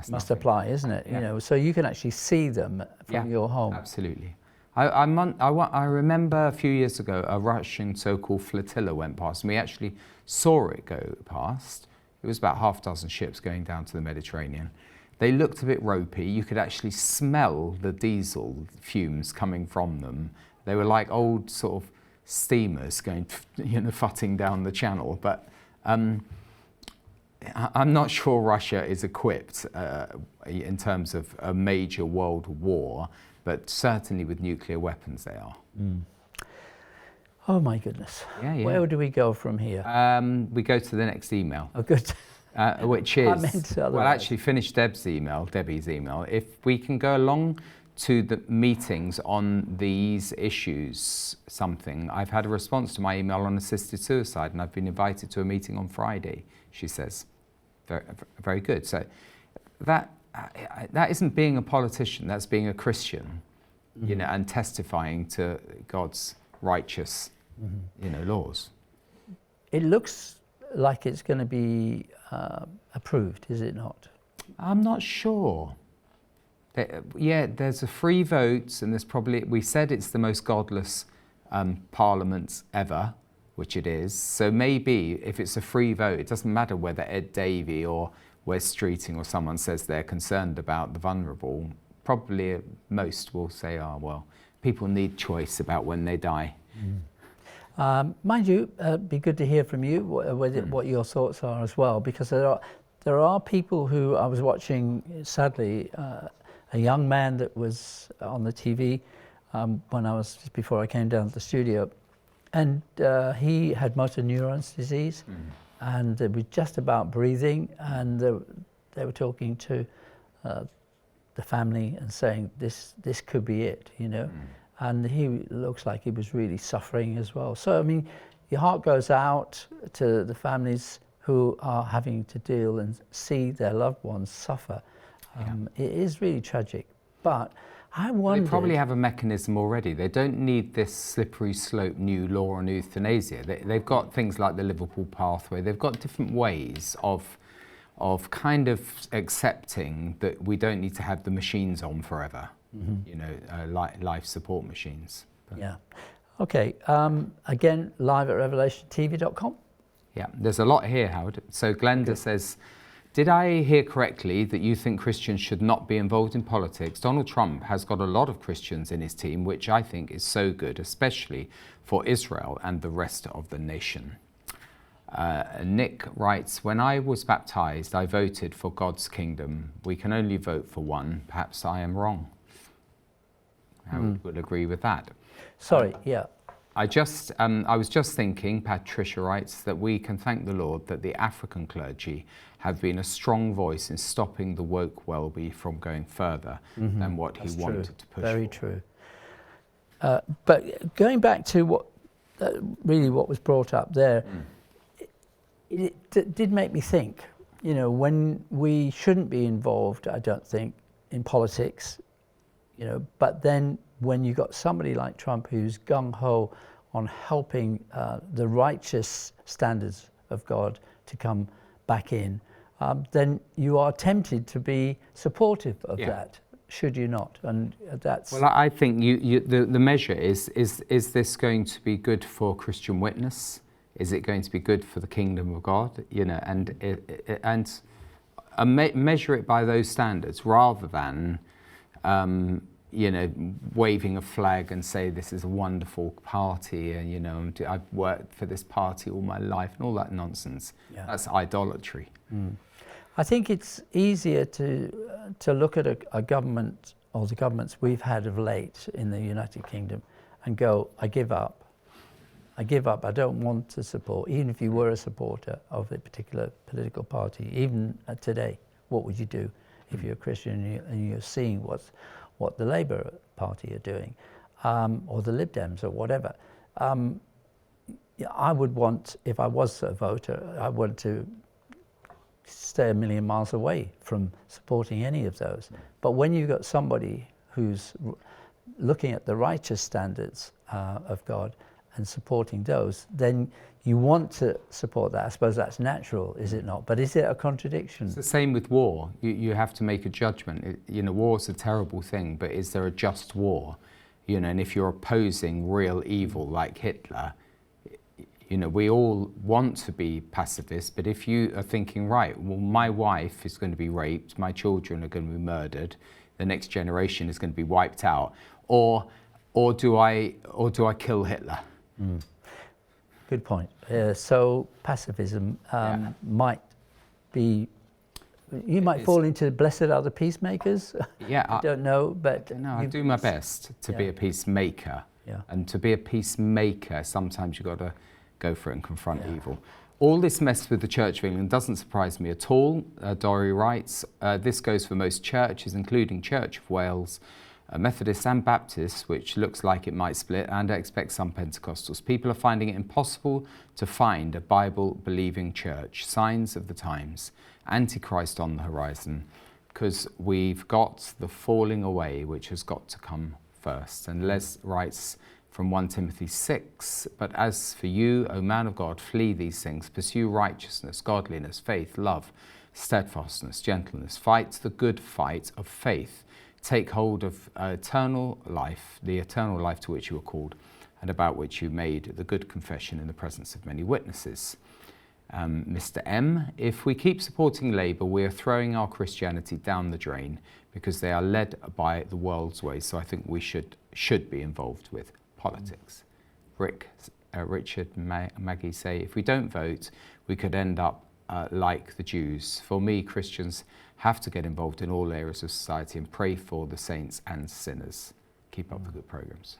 S1: must apply, isn't it?
S2: Yeah.
S1: You know, so you can actually see them from your home.
S2: Absolutely. I remember a few years ago, a Russian so-called flotilla went past, and we actually saw it go past. It was about half a dozen ships going down to the Mediterranean. They looked a bit ropey. You could actually smell the diesel fumes coming from them. They were like old sort of steamers going, you know, futting down the channel. But I'm not sure Russia is equipped in terms of a major world war, but certainly with nuclear weapons they are.
S1: Oh my goodness.
S2: Yeah.
S1: Where do we go from here?
S2: We go to the next email.
S1: Oh, good.
S2: Which is, well, actually finish Debbie's email. If we can go along to the meetings on these issues, I've had a response to my email on assisted suicide, and I've been invited to a meeting on Friday, she says. Very, very good. So that isn't being a politician, that's being a Christian, you know, and testifying to God's righteous, you know, laws.
S1: It looks like it's going to be approved, is it not?
S2: I'm not sure. There's a free vote, and there's probably, we said it's the most godless parliament ever, which it is. So maybe if it's a free vote, it doesn't matter whether Ed Davey or Wes Streeting or someone says they're concerned about the vulnerable. Probably most will say, oh, well, people need choice about when they die.
S1: Mind you, it'd be good to hear from you what your thoughts are as well, because there are people who I was watching, sadly, a young man that was on the TV before I came down to the studio, and he had motor neurons disease, and it was just about breathing, and they were talking to the family and saying this could be it, you know. And he looks like he was really suffering as well. So, I mean, your heart goes out to the families who are having to deal and see their loved ones suffer. It is really tragic. But I wonder...
S2: They probably have a mechanism already. They don't need this slippery slope new law on euthanasia. They've got things like the Liverpool pathway. They've got different ways of kind of accepting that we don't need to have the machines on forever. You know, life support machines. But
S1: yeah. Okay. Again, live at revelationtv.com.
S2: Yeah, there's a lot here, Howard. So Glenda says, did I hear correctly that you think Christians should not be involved in politics? Donald Trump has got a lot of Christians in his team, which I think is so good, especially for Israel and the rest of the nation. Nick writes, when I was baptized, I voted for God's kingdom. We can only vote for one. Perhaps I am wrong. I would agree with that.
S1: Sorry, yeah.
S2: I was just thinking, Patricia writes, that we can thank the Lord that the African clergy have been a strong voice in stopping the woke Welby from going further than what he wanted to push.
S1: Very true. But going back to what was brought up there, it did make me think, you know, when we shouldn't be involved, I don't think, in politics, you know, but then when you got somebody like Trump who's gung-ho on helping the righteous standards of God to come back in, then you are tempted to be supportive of that, should you not? And that's...
S2: Well, I think the measure is this going to be good for Christian witness? Is it going to be good for the kingdom of God? You know, and measure it by those standards rather than, you know, waving a flag and say this is a wonderful party and, you know, I've worked for this party all my life and all that nonsense. Yeah. That's idolatry.
S1: I think it's easier to look at a government or the governments we've had of late in the United Kingdom and go, I give up. I give up. I don't want to support, even if you were a supporter of a particular political party, even today, what would you do if you're a Christian and you're seeing what the Labour Party are doing, or the Lib Dems or whatever? I would want, if I was a voter, I want to stay a million miles away from supporting any of those. But when you've got somebody who's looking at the righteous standards of God and supporting those, then you want to support that. I suppose that's natural, is it not? But is it a contradiction?
S2: It's the same with war. You have to make a judgment. You know, war's a terrible thing, but is there a just war? You know, and if you're opposing real evil like Hitler, you know, we all want to be pacifists, but if you are thinking, right, well, my wife is going to be raped, my children are going to be murdered, the next generation is going to be wiped out, or do I kill Hitler?
S1: Good point. So pacifism might be, you might fall into blessed are the peacemakers.
S2: Yeah,
S1: I don't know, but
S2: I do my best to be a peacemaker.
S1: Yeah.
S2: And to be a peacemaker, sometimes you've got to go for it and confront evil. All this mess with the Church of England doesn't surprise me at all. Dory writes, this goes for most churches, including Church of Wales, Methodists and Baptists, which looks like it might split, and I expect some Pentecostals. People are finding it impossible to find a Bible-believing church. Signs of the times. Antichrist on the horizon, because we've got the falling away, which has got to come first. And Les writes from 1 Timothy 6, but as for you, O man of God, flee these things, pursue righteousness, godliness, faith, love, steadfastness, gentleness. Fight the good fight of faith. Take hold of eternal life, the eternal life to which you were called, and about which you made the good confession in the presence of many witnesses. Mr. M, if we keep supporting Labour, we are throwing our Christianity down the drain because they are led by the world's ways. So I think we should be involved with politics. Richard, Maggie say, if we don't vote, we could end up like the Jews. For me, Christians have to get involved in all areas of society and pray for the saints and sinners. Keep up the good programs.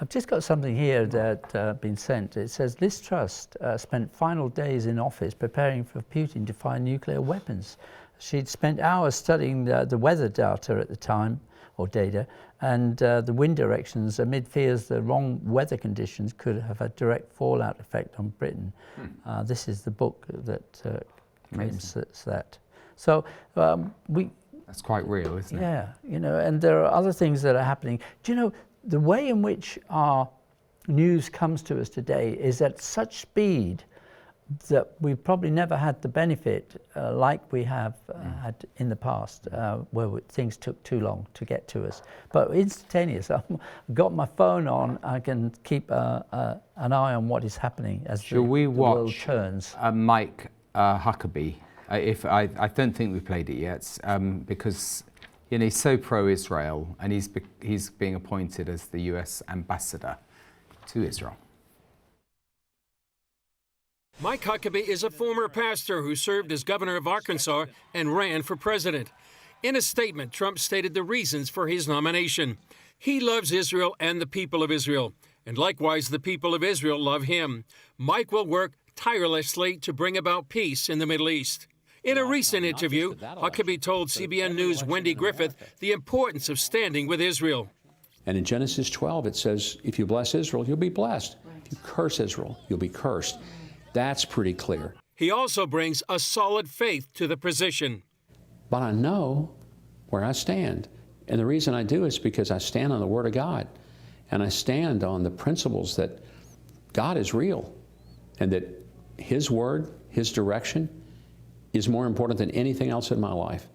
S1: I've just got something here that been sent. It says Liz Truss spent final days in office preparing for Putin to find nuclear weapons. She'd spent hours studying the weather data at the time, or data, and the wind directions amid fears the wrong weather conditions could have a direct fallout effect on Britain. This is the book that claims that. So
S2: that's quite real, isn't it?
S1: Yeah, you know, and there are other things that are happening. Do you know, the way in which our news comes to us today is at such speed that we've probably never had the benefit like we have had in the past, where things took too long to get to us. But instantaneous. I've got my phone on. I can keep an eye on what is happening as the world turns.
S2: Mike Huckabee. I don't think we played it yet, because you know, he's so pro-Israel, and he's being appointed as the US ambassador to Israel.
S9: Mike Huckabee is a former pastor who served as governor of Arkansas and ran for president. In a statement, Trump stated the reasons for his nomination. He loves Israel and the people of Israel, and likewise the people of Israel love him. Mike will work tirelessly to bring about peace in the Middle East. In a recent interview, Huckabee told CBN News' Wendy Griffith the importance of standing with Israel.
S10: And in Genesis 12, it says, if you bless Israel, you'll be blessed. If you curse Israel, you'll be cursed. That's pretty clear.
S9: He also brings a solid faith to the position.
S10: But I know where I stand. And the reason I do is because I stand on the Word of God. And I stand on the principles that God is real. And that His Word, His direction, is more important than anything else in my life.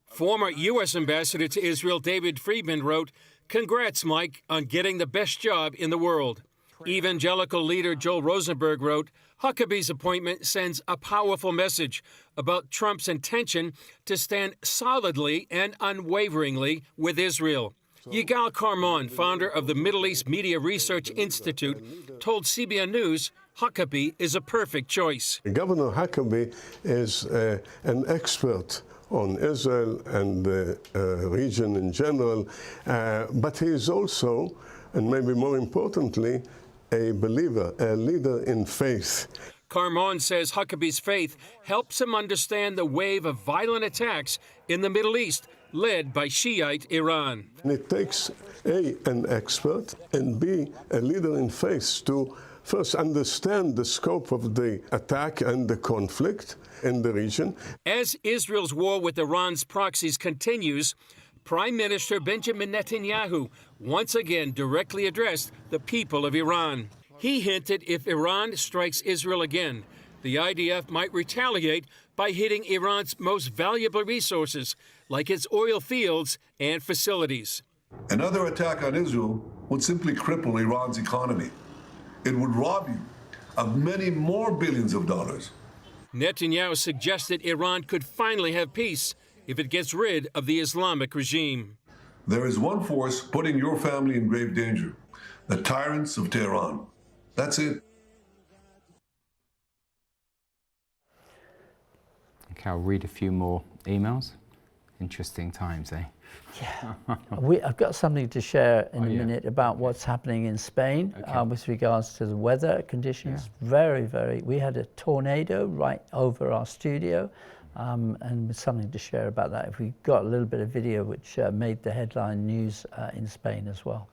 S9: Former U.S. Ambassador to Israel David Friedman wrote, "Congrats, Mike, on getting the best job in the world." Evangelical leader Joel Rosenberg wrote, "Huckabee's appointment sends a powerful message about Trump's intention to stand solidly and unwaveringly with Israel." Yigal Carmon, founder of the Middle East Media Research Institute, told CBN News Huckabee is a perfect choice.
S11: Governor Huckabee is an expert on Israel and the region in general, but he is also, and maybe more importantly, a believer, a leader in faith.
S9: Carmon says Huckabee's faith helps him understand the wave of violent attacks in the Middle East led by Shiite Iran.
S11: And it takes A, an expert, and B, a leader in faith to first understand the scope of the attack and the conflict in the region.
S9: As Israel's war with Iran's proxies continues, Prime Minister Benjamin Netanyahu once again directly addressed the people of Iran. He hinted if Iran strikes Israel again, the IDF might retaliate by hitting Iran's most valuable resources, like its oil fields and facilities.
S12: Another attack on Israel would simply cripple Iran's economy. It would rob you of many more billions of dollars.
S9: Netanyahu suggested Iran could finally have peace if it gets rid of the Islamic regime.
S12: There is one force putting your family in grave danger: the tyrants of Tehran. That's it.
S2: Okay, I'll read a few more emails. Interesting times, eh?
S1: Yeah. I've got something to share in a minute about what's happening in Spain with regards to the weather conditions. Yeah. We had a tornado right over our studio, and something to share about that. If we got a little bit of video which made the headline news in Spain as well.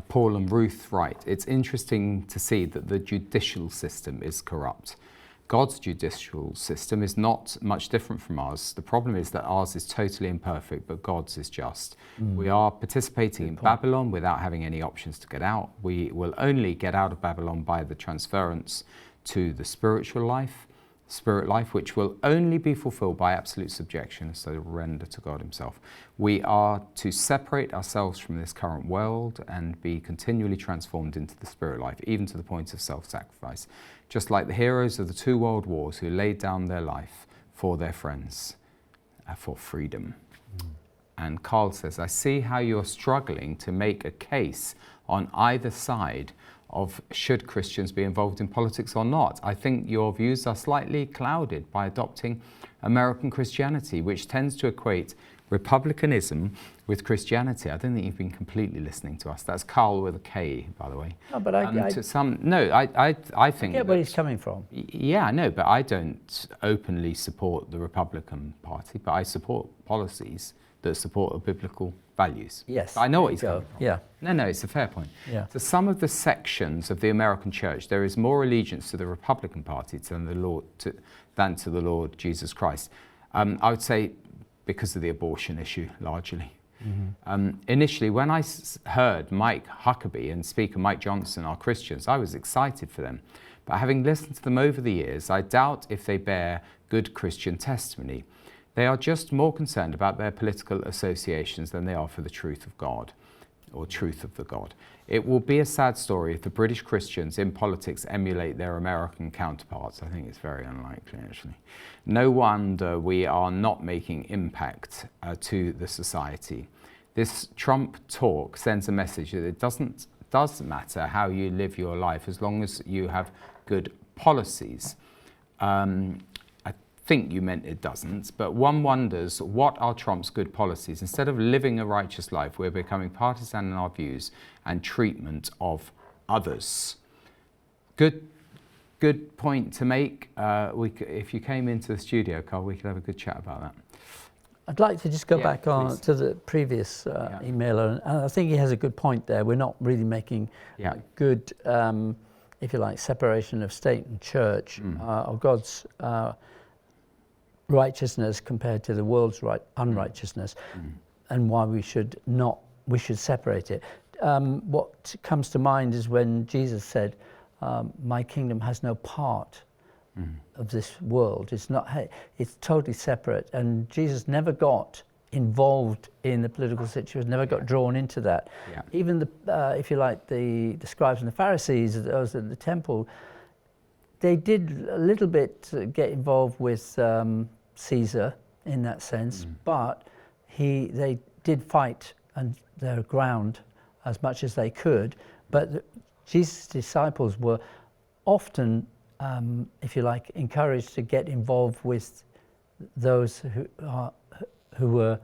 S2: Paul and Ruth write, "It's interesting to see that the judicial system is corrupt. God's judicial system is not much different from ours. The problem is that ours is totally imperfect, but God's is just. We are participating in Babylon without having any options to get out. We will only get out of Babylon by the transference to the spiritual life, spirit life, which will only be fulfilled by absolute subjection, so surrender to God Himself. We are to separate ourselves from this current world and be continually transformed into the spirit life, even to the point of self-sacrifice, just like the heroes of the 2 world wars who laid down their life for their friends, for freedom." And Carl says, "I see how you're struggling to make a case on either side of should Christians be involved in politics or not. I think your views are slightly clouded by adopting American Christianity, which tends to equate republicanism with Christianity." I don't think you've been completely listening to us. That's Carl with a K, by the way.
S1: No, but I
S2: think
S1: get where he's coming from.
S2: Yeah, I know, but I don't openly support the Republican Party, but I support policies that support biblical values.
S1: Yes.
S2: But I know what he's coming from.
S1: Yeah.
S2: No, it's a fair point.
S1: Yeah.
S2: To some of the sections of the American church, there is more allegiance to the Republican Party than to the Lord Jesus Christ. I would say because of the abortion issue, largely. Initially, when I heard Mike Huckabee and Speaker Mike Johnson are Christians, I was excited for them. But having listened to them over the years, I doubt if they bear good Christian testimony. They are just more concerned about their political associations than they are for the truth of God, or truth of the God. It will be a sad story if the British Christians in politics emulate their American counterparts. I think it's very unlikely, actually. No wonder we are not making impact to the society. This Trump talk sends a message that it doesn't matter how you live your life as long as you have good policies. I think you meant it doesn't, but one wonders what are Trump's good policies. Instead of living a righteous life, we're becoming partisan in our views and treatment of others. Good point to make. If you came into the studio, Carl, we could have a good chat about that.
S1: I'd like to just go
S2: Yeah,
S1: back on
S2: please.
S1: to the previous emailer, and I think he has a good point there. We're not really making good, if you like, separation of state and church, of God's righteousness compared to the world's unrighteousness, and why we should separate it. What comes to mind is when Jesus said, "My kingdom has no part of this world. It's totally separate." And Jesus never got involved in the political situation, never got drawn into that.
S2: Yeah.
S1: Even if you like, the scribes and the Pharisees, those in the temple, they did a little bit get involved with Caesar in that sense, but they did fight and their ground as much as they could. But Jesus' disciples were often, if you like, encouraged to get involved with those who were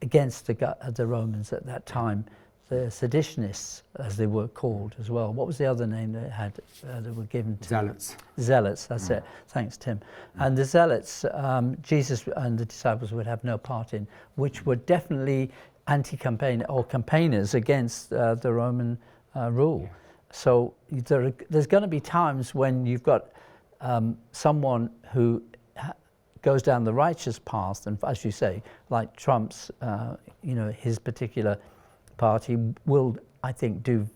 S1: against the Romans at that time, the seditionists, as they were called as well. What was the other name they had that were given to?
S2: Zealots.
S1: Zealots, that's it. Thanks, Tim. And the zealots, Jesus and the disciples would have no part in, which were definitely anti-campaign or campaigners against the Roman rule. So there's going to be times when you've got someone who goes down the righteous path, and as you say, like Trump's, his particular party will, I think, do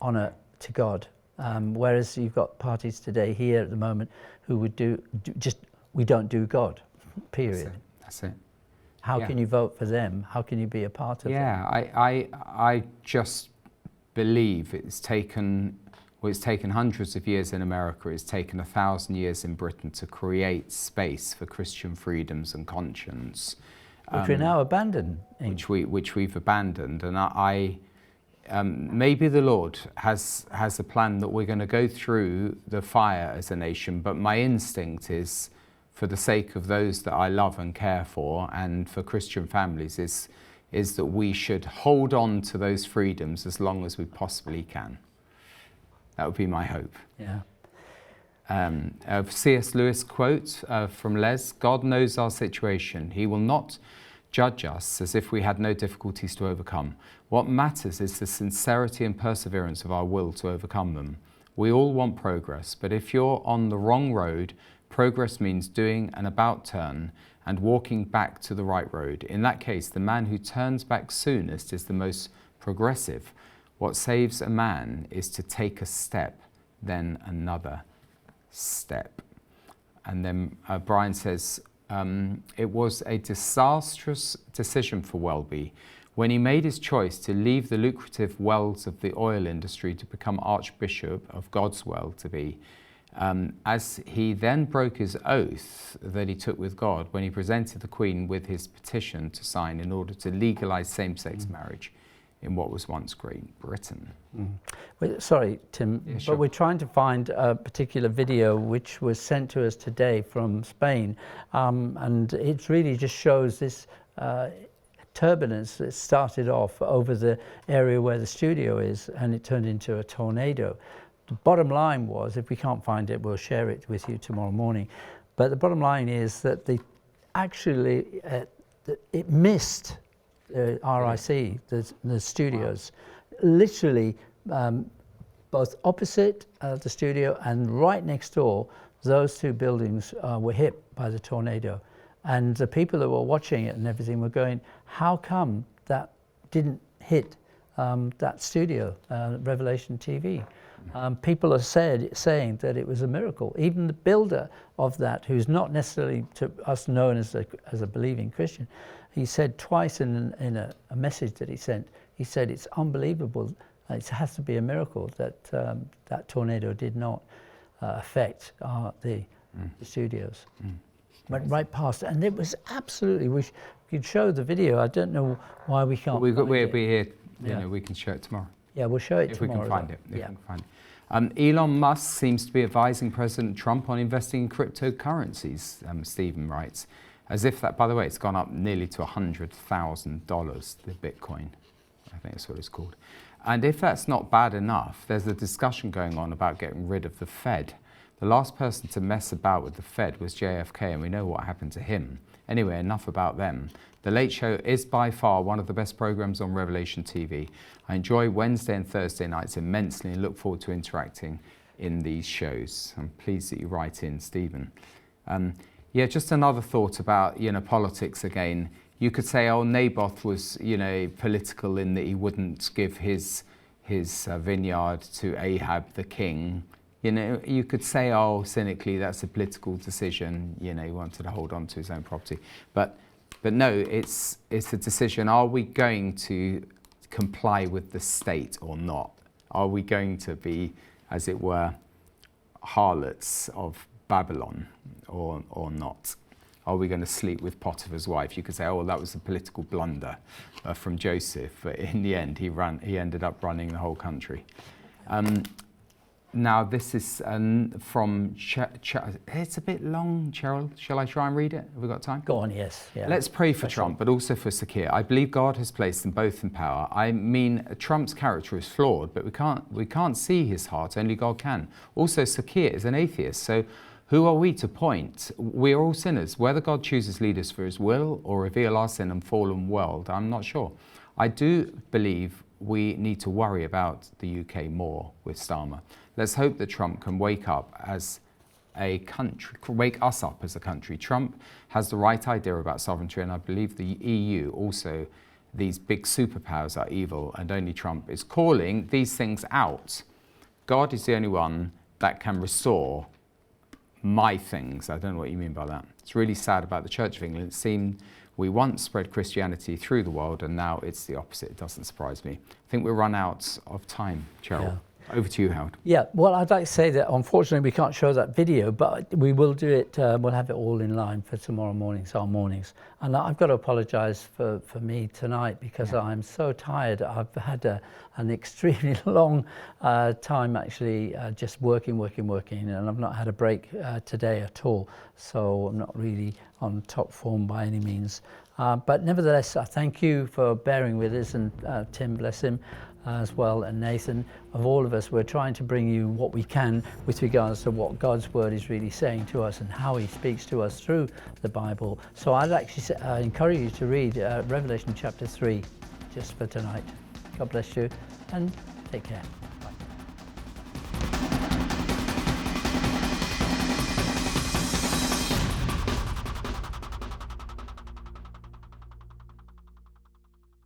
S1: honour to God. Whereas you've got parties today here at the moment who would we don't do God, period.
S2: That's it.
S1: How can you vote for them? How can you be a part of them?
S2: I just believe it's taken hundreds of years in America, it's taken 1,000 years in Britain to create space for Christian freedoms and conscience.
S1: Which we're now abandoning.
S2: Which we've abandoned. And maybe the Lord has a plan that we're going to go through the fire as a nation, but my instinct is, for the sake of those that I love and care for, and for Christian families, is that we should hold on to those freedoms as long as we possibly can. That would be my hope.
S1: Yeah.
S2: C.S. Lewis quote from Les: "God knows our situation. He will not judge us as if we had no difficulties to overcome. What matters is the sincerity and perseverance of our will to overcome them. We all want progress, but if you're on the wrong road, progress means doing an about turn and walking back to the right road. In that case, the man who turns back soonest is the most progressive. What saves a man is to take a step, then another step." And then Brian says, "It was a disastrous decision for Welby when he made his choice to leave the lucrative wells of the oil industry to become Archbishop of God's well-to-be. As he then broke his oath that he took with God when he presented the Queen with his petition to sign in order to legalize same-sex marriage in what was once Great Britain."
S1: Well, sorry, Tim,
S2: sure.
S1: but we're trying to find a particular video which was sent to us today from Spain, and it really just shows this turbulence that started off over the area where the studio is, and it turned into a tornado. The bottom line was, if we can't find it, we'll share it with you tomorrow morning. But the bottom line is that it missed RIC, the studios, literally both opposite the studio and right next door. Those two buildings were hit by the tornado, and the people that were watching it and everything were going, "How come that didn't hit that studio, Revelation TV?" People are saying that it was a miracle. Even the builder of that, who's not necessarily to us known as a believing Christian, he said twice in a message that he sent, he said it's unbelievable. It has to be a miracle that that tornado did not affect the studios. Went right past it, and it was absolutely. We could show the video. I don't know why we can't.
S2: We'll be here. We can show it tomorrow.
S1: Yeah, we'll show it
S2: if
S1: tomorrow.
S2: We can find it. If we can find it. Elon Musk seems to be advising President Trump on investing in cryptocurrencies, Stephen writes. As if that, by the way, it's gone up nearly to $100,000, the Bitcoin. I think that's what it's called. And if that's not bad enough, there's a discussion going on about getting rid of the Fed. The last person to mess about with the Fed was JFK, and we know what happened to him. Anyway, enough about them. The Late Show is by far one of the best programs on Revelation TV. I enjoy Wednesday and Thursday nights immensely and look forward to interacting in these shows. I'm pleased that you write in, Stephen. Yeah, just another thought about, politics again. You could say, oh, Naboth was, political in that he wouldn't give his vineyard to Ahab the king. You could say, oh, cynically, that's a political decision. He wanted to hold on to his own property. But no, it's a decision. Are we going to comply with the state or not? Are we going to be, as it were, harlots of Babylon or not? Are we going to sleep with Potiphar's wife? You could say, oh, well, that was a political blunder from Joseph, but in the end, he ended up running the whole country. Now, this is from... it's a bit long, Cheryl. Shall I try and read it? Have we got time?
S1: Go on, yes. Yeah.
S2: Let's pray for Trump, but also for Sakir. I believe God has placed them both in power. I mean, Trump's character is flawed, but we can't see his heart. Only God can. Also, Sakir is an atheist, so who are we to point? We are all sinners. Whether God chooses leaders for his will or reveal our sin and fallen world, I'm not sure. I do believe we need to worry about the UK more with Starmer. Let's hope that Trump can wake up as a country, wake us up as a country. Trump has the right idea about sovereignty, and I believe the EU also, these big superpowers are evil, and only Trump is calling these things out. God is the only one that can restore my things. I don't know what you mean by that. It's really sad about the Church of England. It seemed we once spread Christianity through the world, and now it's the opposite. It doesn't surprise me. I think we're run out of time, Cheryl. Yeah. Over to you, Howard.
S1: Yeah, well, I'd like to say that unfortunately we can't show that video, but we will do it. We'll have it all in line for tomorrow mornings, our mornings. And I've got to apologise for me tonight because I'm so tired. I've had an extremely long time actually just working, and I've not had a break today at all. So I'm not really on top form by any means. But nevertheless, I thank you for bearing with us, and Tim, bless him, as well, and Nathan. Of all of us, we're trying to bring you what we can with regards to what God's word is really saying to us and how he speaks to us through the Bible. So I'd actually encourage you to read Revelation chapter 3 just for tonight. God bless you and take care.